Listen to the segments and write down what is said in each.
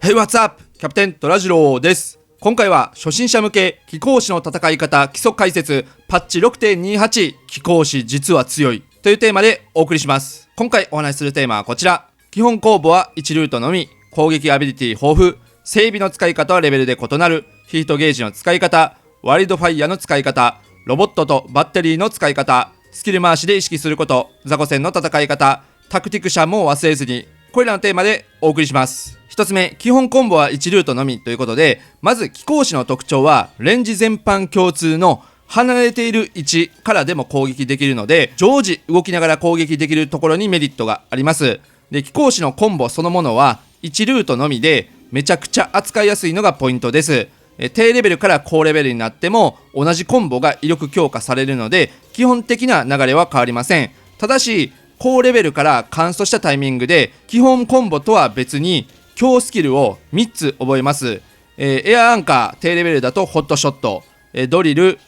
Hey, what's up? キャプテントラジローです。今回は初心者向け貴公子の戦い方基礎解説パッチ 6.28 貴公子実は強いというテーマでお送りします。今回お話しするテーマはこちら。基本攻防は1ルートのみ、攻撃アビリティ豊富、整備の使い方はレベルで異なる、ヒートゲージの使い方、ワイルドファイヤーの使い方、ロボットとバッテリーの使い方、スキル回しで意識すること、雑魚戦の戦い方、タクティクシャンも忘れずに、これらのテーマでお送りします。一つ目、基本コンボは1ルートのみということで、まず貴公子の特徴はレンジ全般共通の離れている位置からでも攻撃できるので、常時動きながら攻撃できるところにメリットがあります。で、貴公子のコンボそのものは1ルートのみでめちゃくちゃ扱いやすいのがポイントです。低レベルから高レベルになっても同じコンボが威力強化されるので、基本的な流れは変わりません。ただし高レベルから完走したタイミングで基本コンボとは別に強スキルを3つ覚えます。エアアンカー低レベルだとホットショット、ドリル、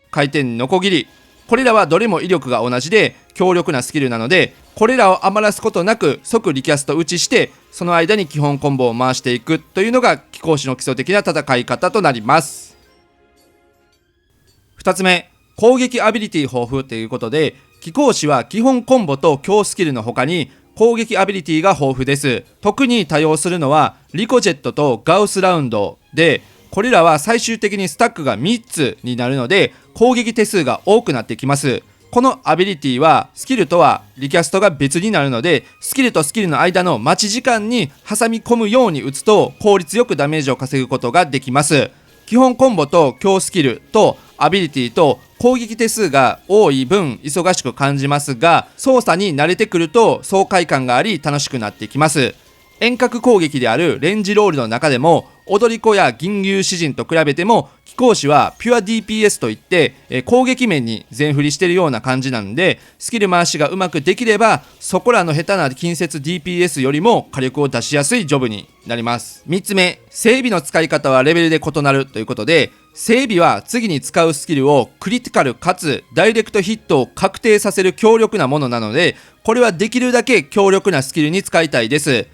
回転ノコギリ、これらはどれも威力が同じで強力なスキルなので、これらを余らすことなく即リキャスト打ちして、その間に基本コンボを回していくというのが貴公子の基礎的な戦い方となります。2つ目、攻撃アビリティ豊富ということで、貴公子は基本コンボと強スキルの他に攻撃アビリティが豊富です。特に多用するのはリコジェットとガウスラウンドで、これらは最終的にスタックが3つになるので攻撃手数が多くなってきます。このアビリティはスキルとはリキャストが別になるので、スキルとスキルの間の待ち時間に挟み込むように打つと効率よくダメージを稼ぐことができます。基本コンボと強スキルとアビリティと攻撃手数が多い分忙しく感じますが、操作に慣れてくると爽快感があり楽しくなってきます。遠隔攻撃であるレンジロールの中でも踊り子や銀牛詩人と比べても貴公子はピュア DPS といって攻撃面に全振りしてるような感じなんで、スキル回しがうまくできればそこらの下手な近接 DPS よりも火力を出しやすいジョブになります。3つ目、整備の使い方はレベルで異なるということで、整備は次に使うスキルをクリティカルかつダイレクトヒットを確定させる強力なものなので、これはできるだけ強力なスキルに使いたいです。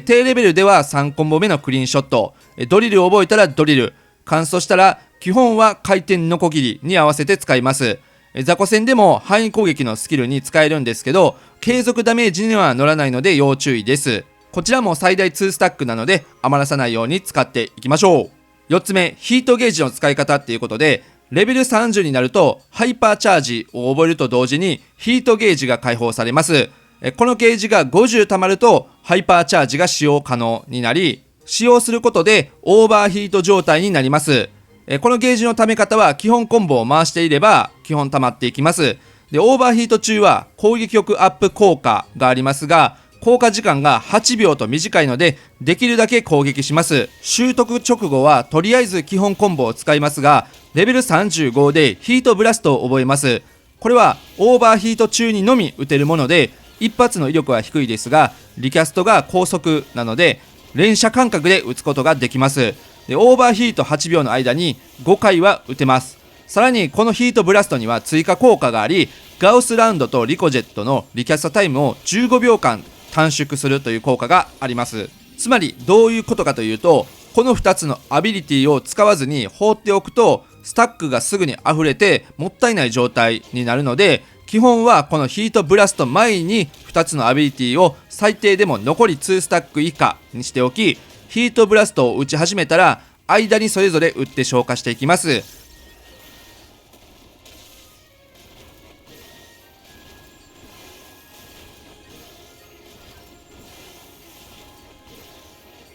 低レベルでは3コンボ目のクリーンショット、ドリルを覚えたらドリル、完走したら基本は回転ノコギリに合わせて使います。雑魚戦でも範囲攻撃のスキルに使えるんですけど、継続ダメージには乗らないので要注意です。こちらも最大2スタックなので余らさないように使っていきましょう。4つ目、ヒートゲージの使い方っていうことで、レベル30になるとハイパーチャージを覚えると同時にヒートゲージが解放されます。このゲージが50溜まるとハイパーチャージが使用可能になり、使用することでオーバーヒート状態になります。このゲージの溜め方は基本コンボを回していれば基本溜まっていきます。で、オーバーヒート中は攻撃力アップ効果がありますが、効果時間が8秒と短いのでできるだけ攻撃します。習得直後はとりあえず基本コンボを使いますが、レベル35でヒートブラストを覚えます。これはオーバーヒート中にのみ打てるもので、一発の威力は低いですがリキャストが高速なので連射間隔で打つことができます。で、オーバーヒート8秒の間に5回は打てます。さらにこのヒートブラストには追加効果があり、ガウスラウンドとリコジェットのリキャストタイムを15秒間短縮するという効果があります。つまりどういうことかというと、この2つのアビリティを使わずに放っておくとスタックがすぐに溢れてもったいない状態になるので、基本はこのヒートブラスト前に2つのアビリティを最低でも残り2スタック以下にしておき、ヒートブラストを打ち始めたら間にそれぞれ打って消化していきます。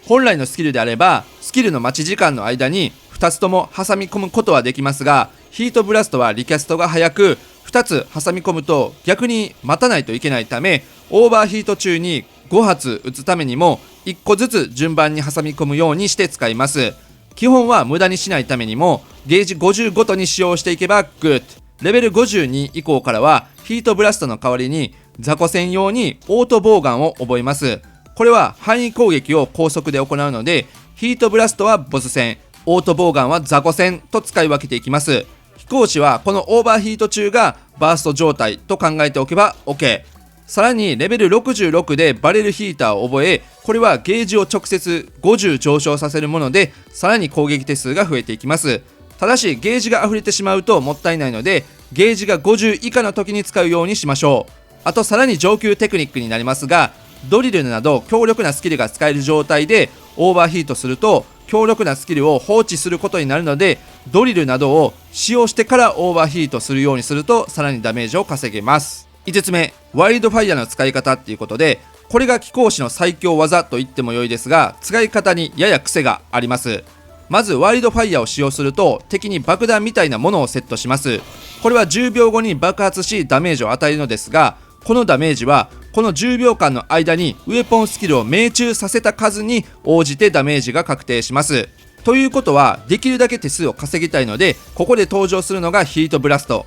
本来のスキルであればスキルの待ち時間の間に2つとも挟み込むことはできますが、ヒートブラストはリキャストが早く2つ挟み込むと逆に待たないといけないため、オーバーヒート中に5発打つためにも1個ずつ順番に挟み込むようにして使います。基本は無駄にしないためにもゲージ50ごとに使用していけばグッド。レベル52以降からはヒートブラストの代わりに雑魚戦用にオートボウガンを覚えます。これは範囲攻撃を高速で行うので、ヒートブラストはボス戦、オートボウガンは雑魚戦と使い分けていきます。貴公子はこのオーバーヒート中がバースト状態と考えておけば OK。さらにレベル66でバレルヒーターを覚え、これはゲージを直接50上昇させるもので、さらに攻撃手数が増えていきます。ただしゲージが溢れてしまうともったいないので、ゲージが50以下の時に使うようにしましょう。あとさらに上級テクニックになりますが、ドリルなど強力なスキルが使える状態でオーバーヒートすると強力なスキルを放置することになるので、ドリルなどを使用してからオーバーヒートするようにするとさらにダメージを稼げます。5つ目、ワイルドファイアの使い方っていうことで、これが貴公子の最強技と言っても良いですが、使い方にやや癖があります。まずワイルドファイアを使用すると敵に爆弾みたいなものをセットします。これは10秒後に爆発しダメージを与えるのですが、このダメージはこの10秒間の間にウェポンスキルを命中させた数に応じてダメージが確定します。ということはできるだけ手数を稼ぎたいので、ここで登場するのがヒートブラスト。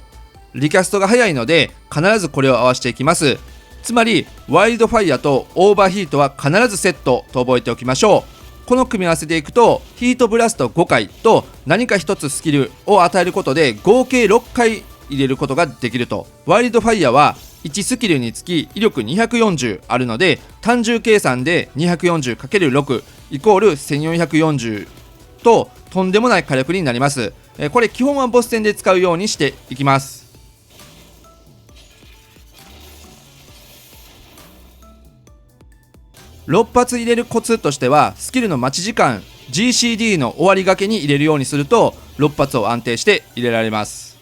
リキャストが早いので必ずこれを合わせていきます。つまりワイルドファイアとオーバーヒートは必ずセットと覚えておきましょう。この組み合わせでいくとヒートブラスト5回と何か1つスキルを与えることで合計6回入れることができると。ワイルドファイアは1スキルにつき威力240あるので、単純計算で 240×6 イコール1440ととんでもない火力になります。これ基本はボス戦で使うようにしていきます。6発入れるコツとしては、スキルの待ち時間 GCD の終わりがけに入れるようにすると6発を安定して入れられます。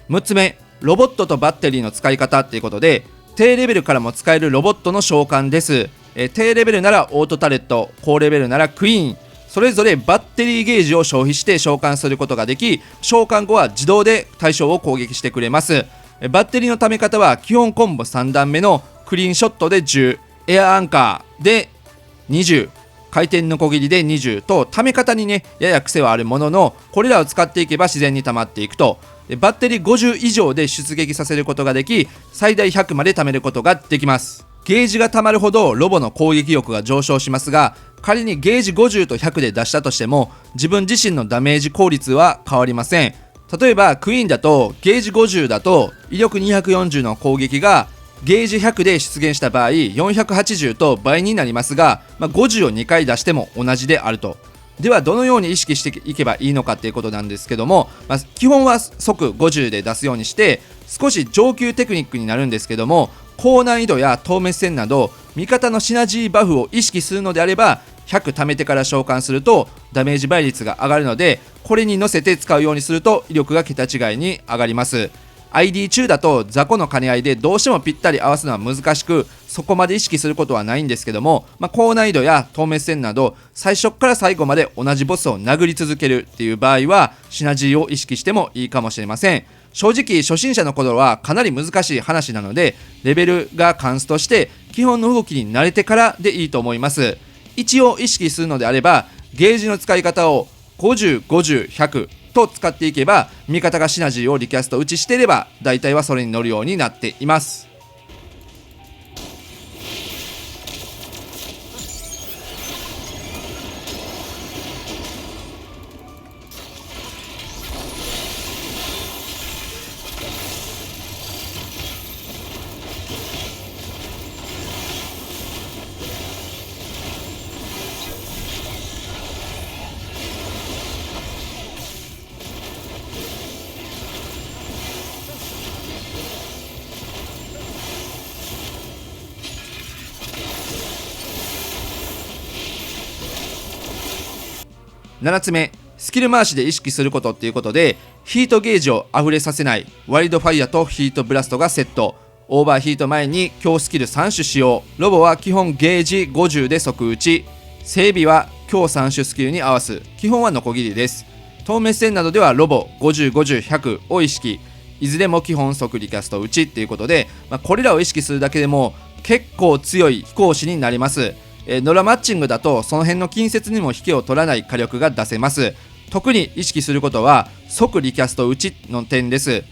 6つ目、ロボットとバッテリーの使い方っていうことで、低レベルからも使えるロボットの召喚です。低レベルならオートタレット、高レベルならクイーン、それぞれバッテリーゲージを消費して召喚することができ、召喚後は自動で対象を攻撃してくれます。バッテリーの貯め方は基本コンボ3段目のクリーンショットで10、エアアンカーで20、回転のこぎりで20と、貯め方にねやや癖はあるものの、これらを使っていけば自然に溜まっていくと。バッテリー50以上で出撃させることができ、最大100まで貯めることができます。ゲージが溜まるほどロボの攻撃力が上昇しますが、仮にゲージ50と100で出したとしても自分自身のダメージ効率は変わりません。例えばクイーンだとゲージ50だと威力240の攻撃がゲージ100で出現した場合480と倍になりますが、50を2回出しても同じであると。ではどのように意識していけばいいのかっていうことなんですけども、基本は即50で出すようにして、少し上級テクニックになるんですけども、高難易度や透滅戦など味方のシナジーバフを意識するのであれば100貯めてから召喚するとダメージ倍率が上がるので、これに乗せて使うようにすると威力が桁違いに上がります。ID 中だと雑魚の兼ね合いでどうしてもぴったり合わすのは難しく、そこまで意識することはないんですけども、高難易度や透滅戦など最初から最後まで同じボスを殴り続けるっていう場合はシナジーを意識してもいいかもしれません。正直初心者の頃はかなり難しい話なので、レベルがカンストして基本の動きに慣れてからでいいと思います。一応意識するのであればゲージの使い方を50、50、100と使っていけば、味方がシナジーをリキャスト打ちしていれば大体はそれに乗るようになっています。7つ目、スキル回しで意識することっていうことで、ヒートゲージを溢れさせない。ワイルドファイアとヒートブラストがセット。オーバーヒート前に強スキル3種使用。ロボは基本ゲージ50で即打ち。整備は強3種スキルに合わす。基本はノコギリです。透滅戦などではロボ50、50、100を意識。いずれも基本即リキャスト打ちっていうことで、これらを意識するだけでも結構強い飛行士になります。ノラマッチングだとその辺の近接にも引けを取らない火力が出せます。特に意識することは即リキャスト打ちの点です。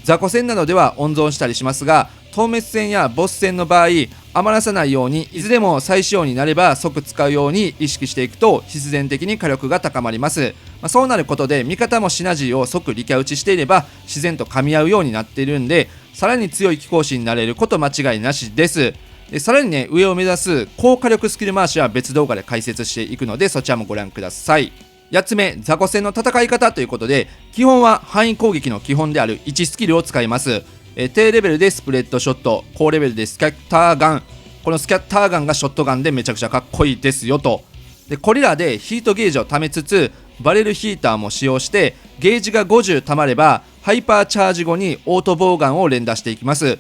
雑魚戦などでは温存したりしますが、透滅戦やボス戦の場合、余らさないようにいずれも再使用になれば即使うように意識していくと必然的に火力が高まります。そうなることで味方もシナジーを即リキャ打ちしていれば自然と噛み合うようになっているんで、さらに強い貴公子になれること間違いなしです。でさらにね、上を目指す高火力スキル回しは別動画で解説していくので、そちらもご覧ください。8つ目、雑魚戦の戦い方ということで、基本は範囲攻撃の基本である1スキルを使います。低レベルでスプレッドショット、高レベルでスキャッターガン。このスキャッターガンがショットガンでめちゃくちゃかっこいいですよと。でこれらでヒートゲージを貯めつつ、バレルヒーターも使用してゲージが50貯まればハイパーチャージ後にオートボウガンを連打していきます。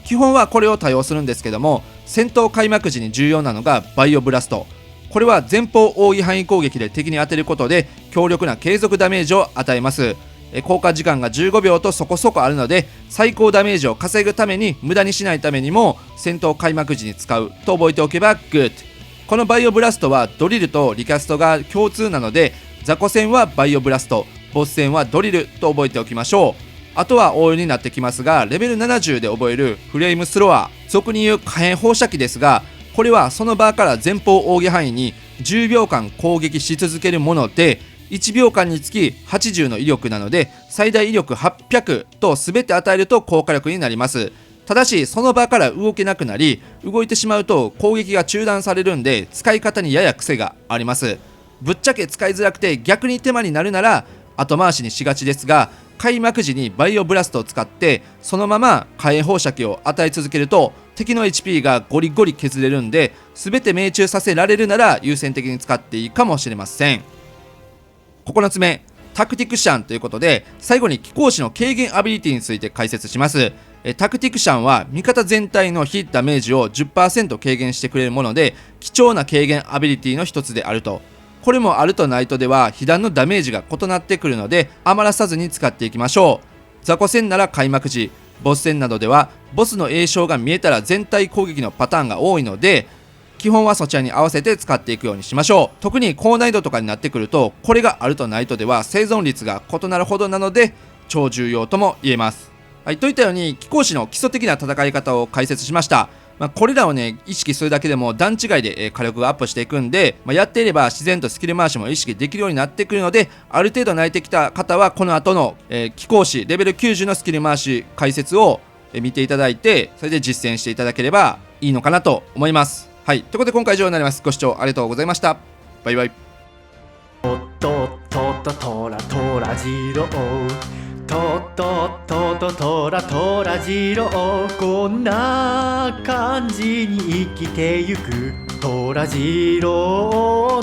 基本はこれを多用するんですけども、戦闘開幕時に重要なのがバイオブラスト。これは前方奥義範囲攻撃で敵に当てることで強力な継続ダメージを与えます。効果時間が15秒とそこそこあるので、最高ダメージを稼ぐために無駄にしないためにも戦闘開幕時に使うと覚えておけばグッド。このバイオブラストはドリルとリキャストが共通なので、雑魚戦はバイオブラスト、ボス戦はドリルと覚えておきましょう。あとは応用になってきますが、レベル70で覚えるフレームスロア、俗に言う火炎放射器ですが、これはその場から前方奥義範囲に10秒間攻撃し続けるもので、1秒間につき80の威力なので最大威力800と全て与えると高火力になります。ただしその場から動けなくなり、動いてしまうと攻撃が中断されるんで使い方にやや癖があります。ぶっちゃけ使いづらくて逆に手間になるなら後回しにしがちですが、開幕時にバイオブラストを使ってそのまま火炎放射器を与え続けると敵の HP がゴリゴリ削れるんで、全て命中させられるなら優先的に使っていいかもしれません。9つ目、タクティクシャンということで、最後に貴公子の軽減アビリティについて解説します。タクティクシャンは味方全体のヒットダメージを 10% 軽減してくれるもので、貴重な軽減アビリティの一つであると。これもあるとないとでは被弾のダメージが異なってくるので余らさずに使っていきましょう。雑魚戦なら開幕時、ボス戦などではボスの栄称が見えたら全体攻撃のパターンが多いので、基本はそちらに合わせて使っていくようにしましょう。特に高難易度とかになってくると、これがあるとないとでは生存率が異なるほどなので超重要とも言えます。はい、といったように貴公子の基礎的な戦い方を解説しました。これらをね意識するだけでも段違いで火力がアップしていくんで、やっていれば自然とスキル回しも意識できるようになってくるので、ある程度慣れてきた方はこの後の貴公子レベル90のスキル回し解説を見ていただいて、それで実践していただければいいのかなと思います。はい、ということで今回以上になります。ご視聴ありがとうございました。バイバイ。とっとっとっととらとらじろう、とっとっとっととらとらじろう、こんな感じに生きてゆくとらじろう